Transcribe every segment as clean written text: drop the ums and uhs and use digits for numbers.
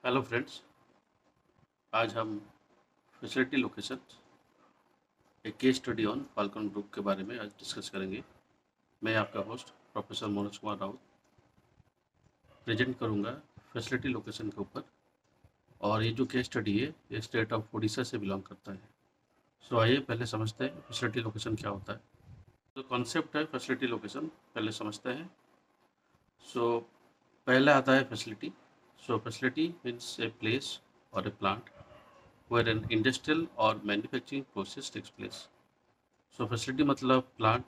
Hello friends. आज हम facility location एक case study on falcon group के बारे में आज डिस्कस करेंगे। मैं आपका host professor Manoj Kumar Raut present करूंगा फैसिलिटी लोकेशन के ऊपर। और ये जो केस स्टडी है ये स्टेट ऑफ उड़ीसा से बिलोंग करता है। सो आइए पहले समझते हैं फैसिलिटी लोकेशन क्या होता है। जो कॉन्सेप्ट है फैसिलिटी लोकेशन पहले समझते हैं। सो पहले आता है facility. So facility means a place और ए plant where an industrial or manufacturing process takes place. So facility मतलब प्लांट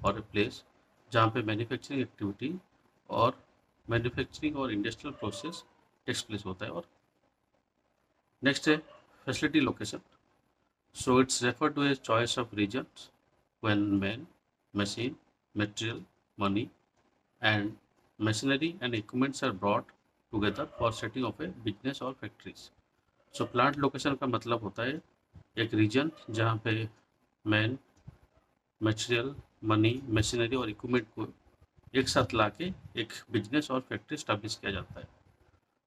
और प्लेस जहाँ पे मैन्युफैक्चरिंग एक्टिविटी और मैन्युफैक्चरिंग और इंडस्ट्रियल प्रोसेस टेक्स प्लेस होता है। और नेक्स्ट है facility location. So it's refer to a choice of regions when man machine material money and machinery and equipments are brought together for setting of a business और factories. So plant location का मतलब होता है एक region जहाँ पे man material money machinery और equipment को एक साथ लाके एक बिजनेस और फैक्ट्री स्टैब्लिश किया जाता है।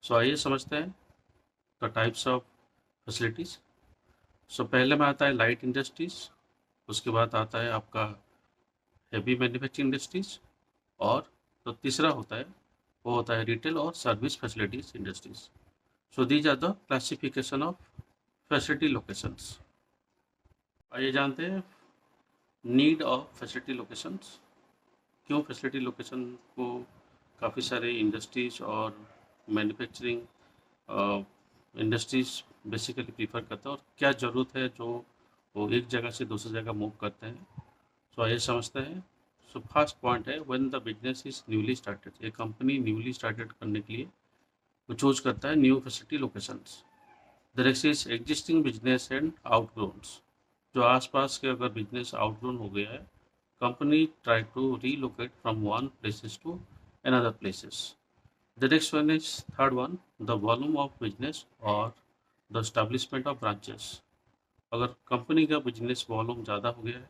सो आइए समझते हैं द टाइप्स ऑफ फैसिलिटीज़। सो पहले में आता है लाइट इंडस्ट्रीज, उसके बाद आता है आपका हेवी मैन्युफैक्चरिंग इंडस्ट्रीज, और तो तीसरा होता है वो होता है रिटेल और service facilities industries. So these are the classification of facility locations. आइए जानते हैं नीड ऑफ फैसिलिटी लोकेशंस। क्यों फैसिलिटी लोकेशन को काफ़ी सारे इंडस्ट्रीज और मैन्युफैक्चरिंग इंडस्ट्रीज बेसिकली प्रीफर करते हैं, और क्या ज़रूरत है जो वो एक जगह से दूसरी जगह मूव करते हैं। सो आइए समझते हैं। सो फर्स्ट पॉइंट है when the business is newly started. एक कंपनी न्यूली स्टार्टेड करने के लिए वो चूज करता है new facility locations. The next is existing business and outgrowns. जो आसपास के अगर बिजनेस आउटग्रोन हो गया है, company try to relocate from one places to another places. The next one is third one, the volume of business or the establishment of branches. अगर company का business volume ज़्यादा हो गया है,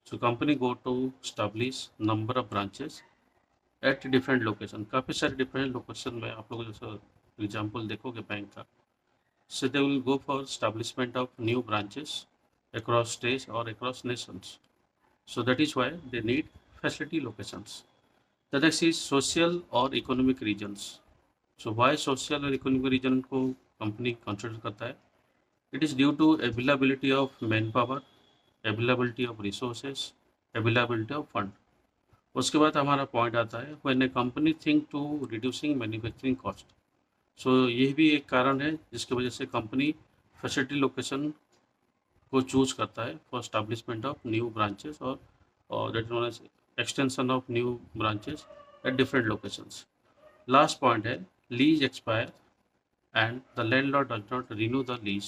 so company go to establish number of branches at different location. काफ़ी सारे different location में आप लोग जैसा एग्जाम्पल देखोगे बैंक का, so they will go for establishment of new branches across states or across nations. So that is why they need facility locations. The next is social or economic regions. So why social और economic region को company consider करता है? It is due to availability of manpower, availability of resources, availability of fund. उसके बाद हमारा point आता है when a company think to reducing manufacturing cost. So ये भी एक कारण है जिसकी वजह से कंपनी फैसिलिटी लोकेशन को चूज करता है for establishment of new branches और that known as extension of new branches at different locations. Last point है lease expire and the landlord does not renew the lease.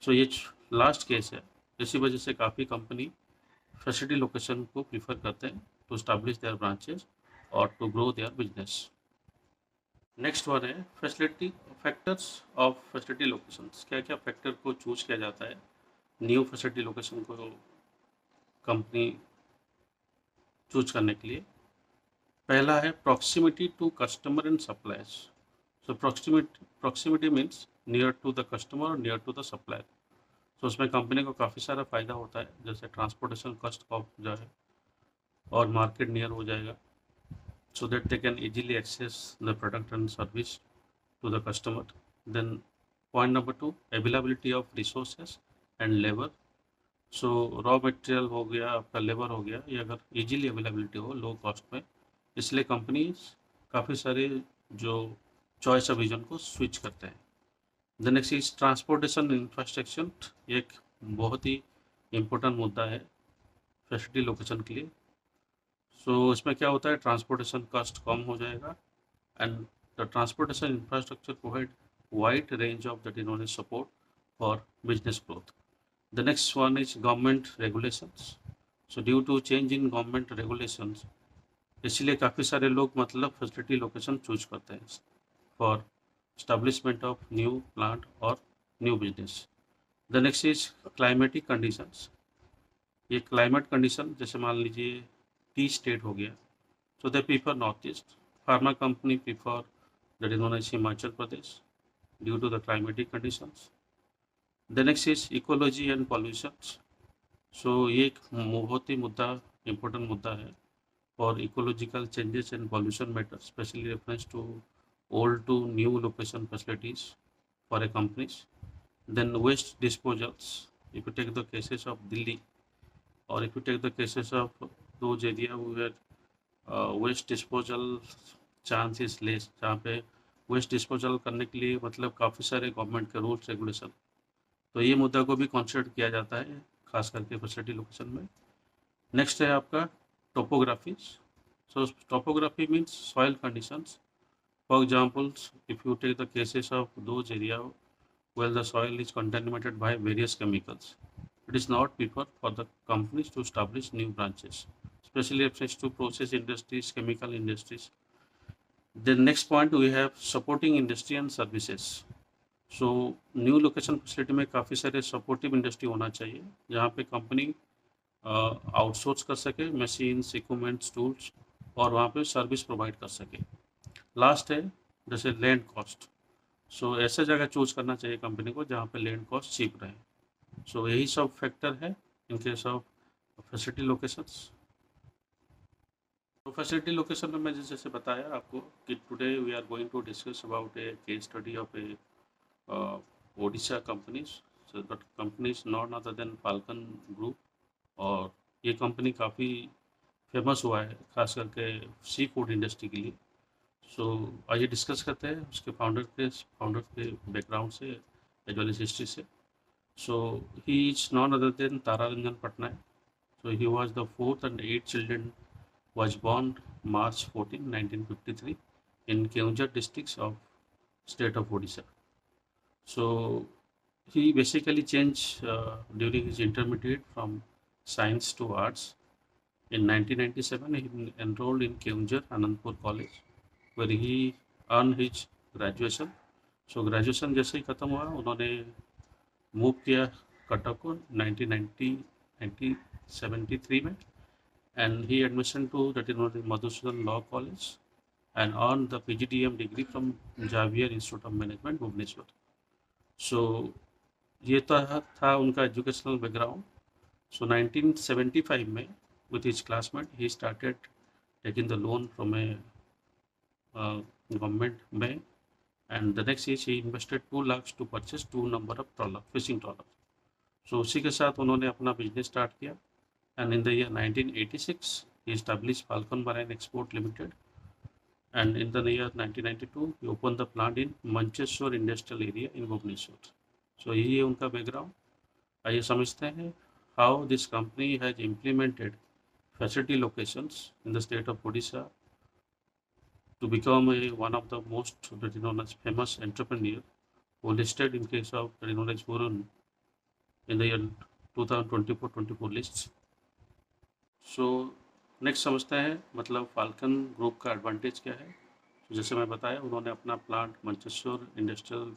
So ये last case है, इसी वजह से काफ़ी कंपनी फैसिलिटी लोकेशन को prefer करते हैं टू स्टैब्लिश देयर ब्रांचेस और to grow their business. Next one है facility factors of facility locations. क्या क्या फैक्टर को चूज किया जाता है न्यू फैसिलिटी लोकेशन को कंपनी चूज करने के लिए? पहला है proximity to customer and suppliers. So proximity means near to the customer और near to the supplier. So उसमें कंपनी को काफ़ी सारा फ़ायदा होता है, जैसे ट्रांसपोर्टेशन कॉस्ट कम जो है और मार्केट नियर हो जाएगा, so that they can easily access the product and service to the customer. Then point number 2, availability of resources and labor. So raw material हो गया, आपका लेबर हो गया, ये अगर इजीली अवेलेबिलिटी हो लो कॉस्ट में, इसलिए कंपनी काफ़ी सारे जो चॉइस ऑफ रीजन को स्विच करते हैं। The next is transportation infrastructure. ये एक बहुत ही इम्पोर्टेंट मुद्दा है फैसिलिटी लोकेशन के लिए। सो इसमें क्या होता है, ट्रांसपोर्टेशन कॉस्ट कम हो जाएगा and the transportation infrastructure provide wide range of that is support for business growth. The next one is government regulations. So due to change in government regulations, इसलिए काफ़ी सारे लोग मतलब फैसिलिटी लोकेशन चूज करते हैं for establishment of new plant और new business. The next is climatic conditions. ये climate condition जैसे मान लीजिए टी स्टेट हो गया, so they prefer north east. Pharma company prefer that is known as Himachal Pradesh. due to the climatic conditions. The next is ecology and pollutions. So ये एक बहुत ही मुद्दा important मुद्दा है for ecological changes and pollution matters, especially reference to old to new location facilities for a companies. Then waste disposals. If you take the cases of Delhi, or if you take the cases of those area where waste disposal chance is less, जहाँ पे waste disposal करने के लिए मतलब काफ़ी सारे government के rules regulation, तो ये मुद्दा को भी कंसिडर किया जाता है खास करके फैसिलिटी लोकेशन में. नेक्स्ट है आपका topography. So topography means soil conditions. For examples, if you take the cases of those area where the soil is contaminated by various chemicals, it is not preferred for the companies to establish new branches, especially reference to process industries, chemical industries. The next point we have supporting industry and services. So new location facility में काफ़ी सारे supportive industry होना चाहिए जहाँ पे company outsource कर सके machines, equipments, tools, और वहाँ पे सर्विस प्रोवाइड कर सके. लास्ट है जैसे लैंड कॉस्ट. सो ऐसे जगह चूज करना चाहिए कंपनी को जहाँ पे लैंड कॉस्ट चीप रहे. सो यही सब फैक्टर है in case of facility locations. तो फैसिलिटी लोकेशन में मैं जैसे बताया आपको कि today we are going to discuss about a case study of a Odisha companies. So that companies not other than Falcon group, और ये कंपनी काफ़ी फेमस हुआ है खास करके सी फूड इंडस्ट्री के लिए. सो आइए डिस्कस करते हैं उसके फाउंडर के बैकग्राउंड से एज वेल एज हिस्ट्री से. So he is none other than Tararanjan Patnaik. So he was the fourth and 8 children was born March 14, 1953 in Keonjhar district of state of Odisha. So he basically changed during his intermediate from science to arts. In 1997 he enrolled in Keonjhar Anandpur College where he earned his graduation. So graduation जैसे ही ख़त्म हुआ उन्होंने move किया कटक को 1973 में, and he admission to that Madhusudan Law College and earned the PGDM degree from Xavier Institute of Management, Bhubaneswar. So ये था उनका एजुकेशनल बैकग्राउंड. सो 1975 में with his classmate he started taking the loan from a government bank, and the next is he invested 2 lakhs to purchase 2 number of fishing trawlers. So उसी के साथ उन्होंने अपना business start किया. And in the year 1986 he established Falcon Marine Export Limited, and in the year 1992 he opened the plant in Mancheshwar Industrial Area in Bhubaneswar. So ये उनका background. आइए समझते हैं how this company has implemented facility locations in the state of Odisha to become one of the most known as famous entrepreneur who listed in case of known as Varun in the year 2024 lists. So next समझते हैं मतलब falcon group का advantage क्या है. तो जैसे मैं बताया उन्होंने अपना प्लांट मंचेश्वर इंडस्ट्रियल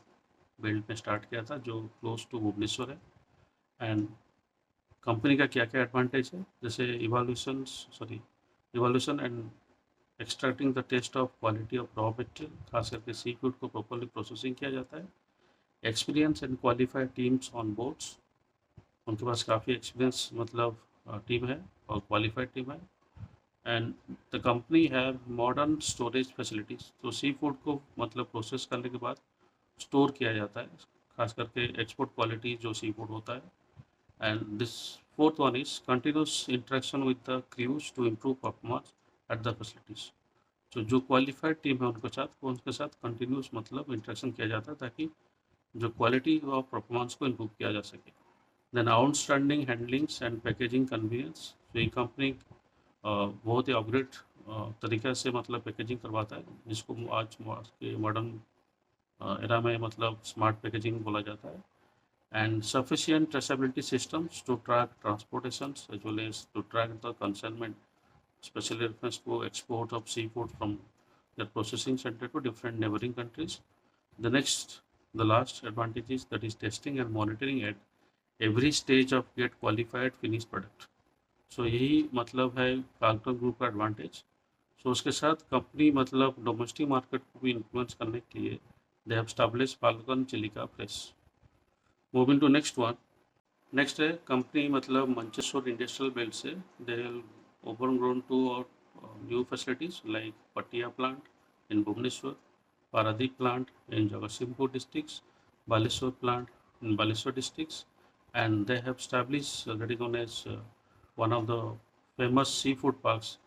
बेल्ट में स्टार्ट किया था जो क्लोज टू भुवनेश्वर है. एंड कंपनी का क्या क्या एडवांटेज है, जैसे evolution and extracting the test of quality of raw material, खास करके सी फूड को प्रॉपरली प्रोसेसिंग किया जाता है. Experience and qualified teams on boards, उनके पास काफ़ी एक्सपीरियंस मतलब टीम है और क्वालिफाइड टीम है. And the company have modern storage facilities. तो सी फूड को मतलब प्रोसेस करने के बाद स्टोर किया जाता है, खास करके एक्सपोर्ट क्वालिटी जो सी फूड होता है. And this fourth one is continuous interaction with the crews to improve performance at the facilities. तो जो क्वालिफाइड टीम है उनके साथ कंटिन्यूस मतलब इंटरेक्शन किया जाता है ताकि जो क्वालिटी ऑफ परफॉर्मेंस को इम्प्रूव किया जा सके. Then outstanding handlings and packaging convenience. तो ये कंपनी बहुत ही अपग्रेड तरीक़े से मतलब पैकेजिंग करवाता है जिसको आज के मॉडर्न एरा में मतलब स्मार्ट पैकेजिंग बोला जाता है. And sufficient traceability systems to track transportations as well as to track the consignment, specially reference to export of sea food from the processing centre to different neighbouring countries. The last advantage is that is testing and monitoring at every stage of get qualified finish product. So यही मतलब है Falcon group का advantage. So उसके साथ company मतलब domestic market को भी influence करने के लिए They have established Falcon Chilica Press. Moving to next one. Next है कंपनी मतलब मंचेश्वर इंडस्ट्रियल बेल्ट से दे ओपन ग्रोन टू और new facilities like Patia plant in Bhubaneswar, Paradip plant in Jagatsinghpur districts, Baleswar plant in Baleswar districts, and they have established that is known as one of the famous seafood parks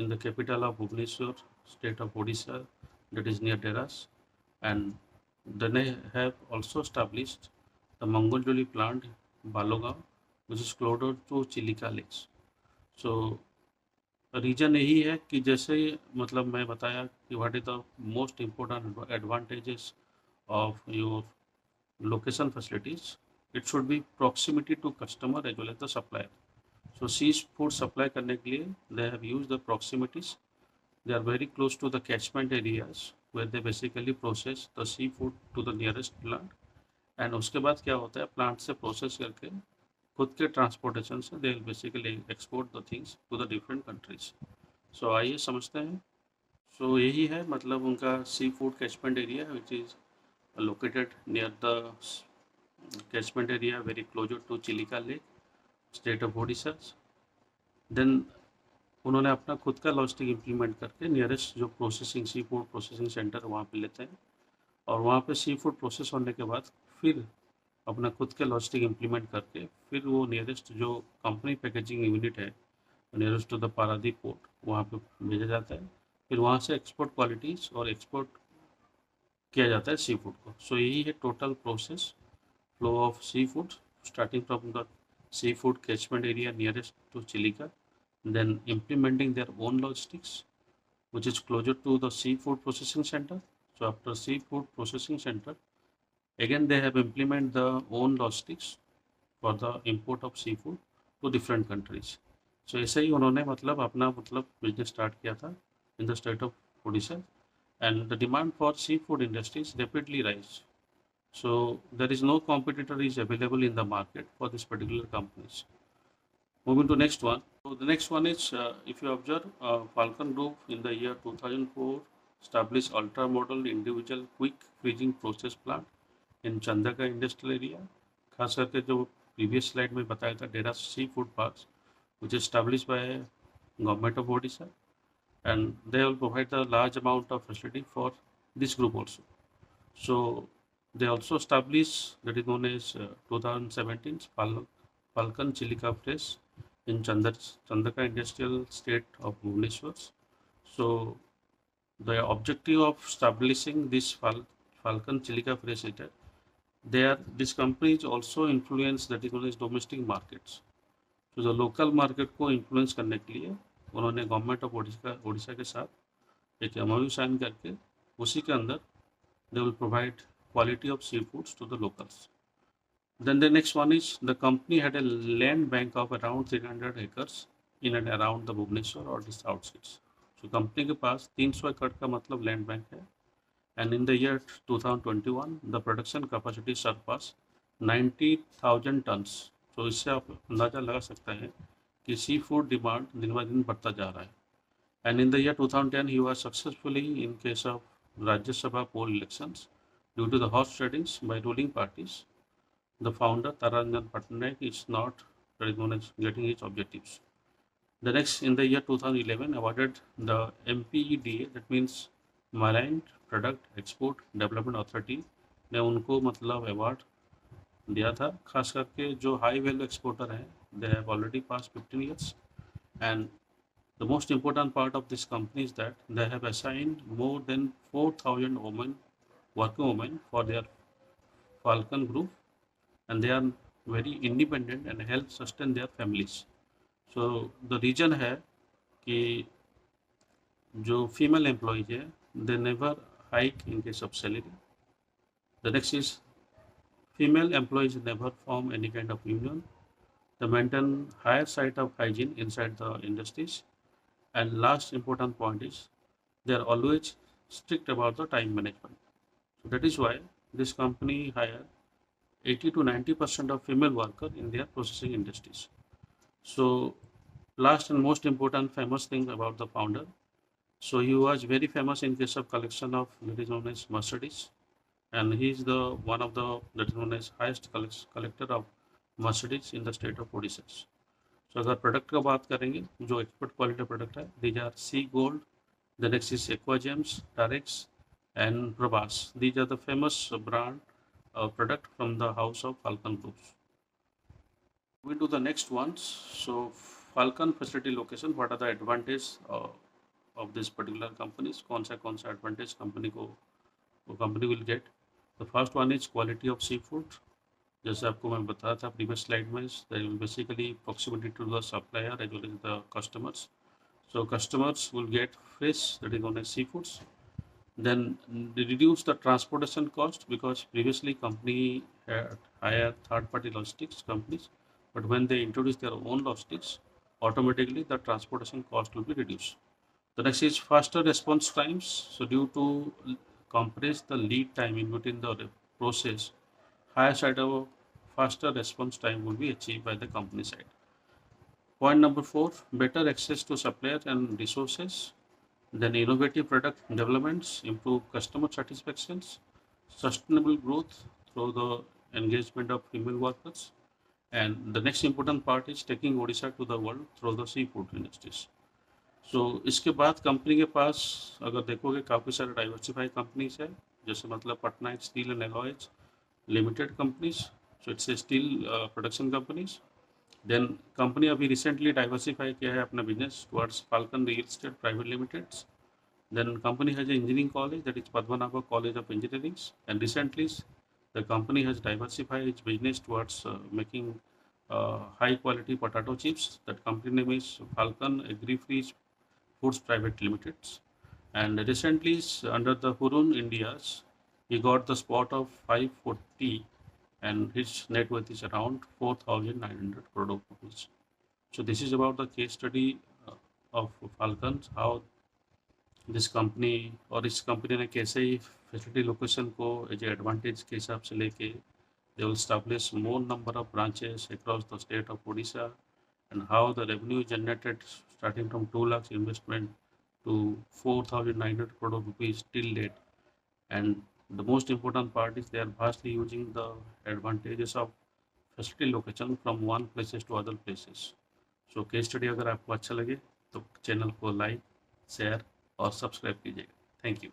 in the capital of Bhubaneswar, state of Odisha, that is near Deras, and then they have also established the Mangoljoli plant, Balogaon, which is closer to Chilika Lakes. So region यही है कि जैसे मतलब मैं बताया कि what is the most important advantages of your location facilities, it should be proximity to customer as well as the supplier. So sea food supply करने के लिए they have use the proximities. They are very close to the catchment areas where they basically process the seafood to the nearest plant. And उसके बाद क्या होता है, plant से process करके खुद के ट्रांसपोर्टेशन से they basically export the things to the different countries. So आइए समझते हैं. सो यही है मतलब उनका sea food catchment area which is located near the catchment area very closer to Chilika lake, state of Odisha. Then उन्होंने अपना खुद का लॉजिस्टिक इम्प्लीमेंट करके नियरेस्ट जो processing sea food processing centre वहाँ पे लेते हैं, और वहाँ पे सी फूड प्रोसेस होने के बाद फिर अपना खुद के लॉजिस्टिक इम्प्लीमेंट करके फिर वो नियरेस्ट जो कंपनी पैकेजिंग यूनिट है nearest to the Paradip port वहाँ पे भेजा जाता है. फिर वहाँ से एक्सपोर्ट क्वालिटीज़ और एक्सपोर्ट किया जाता है सी फूड को. सो यही है total process flow of sea food starting from the sea food catchment area nearest to Chilika, then implementing their own logistics which is closer to the seafood processing center. So after seafood processing center again they have implement the own logistics for the import of seafood to different countries. So ऐसे ही उन्होंने मतलब अपना मतलब business start किया था in the state of Odisha, and the demand for sea food industries rapidly rise. So there is no competitor is available in the market for this particular companies. Moving to next one. So the next one is if you observe Falcon Group in the year 2004 established ultra model individual quick freezing process plant in Chandaka industrial area. खास करके जो previous slide में बताया था डेरा sea food parks which is established by government of Odisha, and they will provide a large amount of facility for this group also. So they also established that is known as 2017 Falcon Chilica Press in Chandaka Industrial State of Bhubaneswar. So the objective of establishing this Falcon Chilica Press is that this company is also influence that is known as domestic markets. So the local market को influence करने के लिए उन्होंने government of Odisha के साथ एक MOU sign करके उसी के अंदर they will provide quality of seafoods to the locals. Then the next one is the company had a land bank of around 300 acres in and around the Bhubaneswar or the outskirts. So company के पास 300 एकड़ का मतलब land bank है, and in the year 2021 the production capacity surpassed 90,000 tons. So इससे आप अंदाजा लगा सकते हैं कि सी फूड डिमांड दिन ब दिन बढ़ता जा रहा है. And in the year 2010 he was successfully in case of Rajya Sabha poll elections due to the horse tradings by ruling parties. The founder Taranjan Patnaik is not known as getting his objectives. The next in the year 2011 awarded the MPEDA, that means Marine Product Export Development Authority ने उनको मतलब award दिया था. खास करके जो high value exporter हैं they have already pass 15 years, and the most important part of this company is that they have assigned more than 4,000 working women for their Falcon group, and they are very independent and help sustain their families. So the reason है कि जो female employees है they never hike in case of salary. The next is female employees never form any kind of union. They maintain higher side of hygiene inside the industries. And last important point is they are always strict about the time management. So that is why this company hire 80 to 90% of female worker in their processing industries. So last and most important famous thing about the founder, So he was very famous in case of collection of that is known as Mercedes, and he is the one of the that is known as highest collector of Mercedes in the state of Odisha. So अगर product का बात करेंगे जो expert quality product है, these are Sea Gold, the next is Aquagems, Tarex, and Prabhas. These are the famous brand product from the house of Falcon Groups. We do the next ones. So Falcon facility location, what are the advantages of this particular companies? कौन सा advantage company को वो company will get? The first one is quality of seafood. जैसे आपको मैं बताया था previous slide में, there will basically proximity to the supplier as well as the customers. So customers will get fresh, that is known as seafoods. Then they reduce the transportation cost because previously company had hired third-party logistics companies, but when they introduce their own logistics, automatically the transportation cost will be reduced. The next is faster response times. So due to compress the lead time in between the process, higher side of faster response time will be achieved by the company side. Point number 4, better access to supplier and resources. Then innovative product developments, improve customer satisfactions, sustainable growth through the engagement of female workers. And the next important part is taking Odisha to the world through the seafood industries. सो इसके बाद company के पास अगर देखोगे काफ़ी सारे diversified companies है, जैसे मतलब Patna steel and alloys limited companies, so it's a steel production companies. Then company अभी रिसेंटली डाइवर्सिफाई किया है अपना business towards Falcon real estate private limited. Then company has an engineering college, that is Padmanabha College of Engineering, and recently the company has diversified its business towards making high quality potato chips. That company name is Falcon Agri-Free Foods Private Limited. And recently under the Hurun India's, he got the spot of 540 and his net worth is around 4,900 crore rupees. So this is about the case study of Falcons, how this company और इस company ने कैसे ही facility location को as advantage के हिसाब से लेके they will establish more number of branches across the state of Odisha and how the revenue generated starting from 2 lakhs investment to 4,900 crore rupees till date. And the most important part is they are vastly using the advantages of facility location from one places to other places. So case study अगर आपको अच्छा लगे तो channel को like share और subscribe कीजिएगा. Thank you.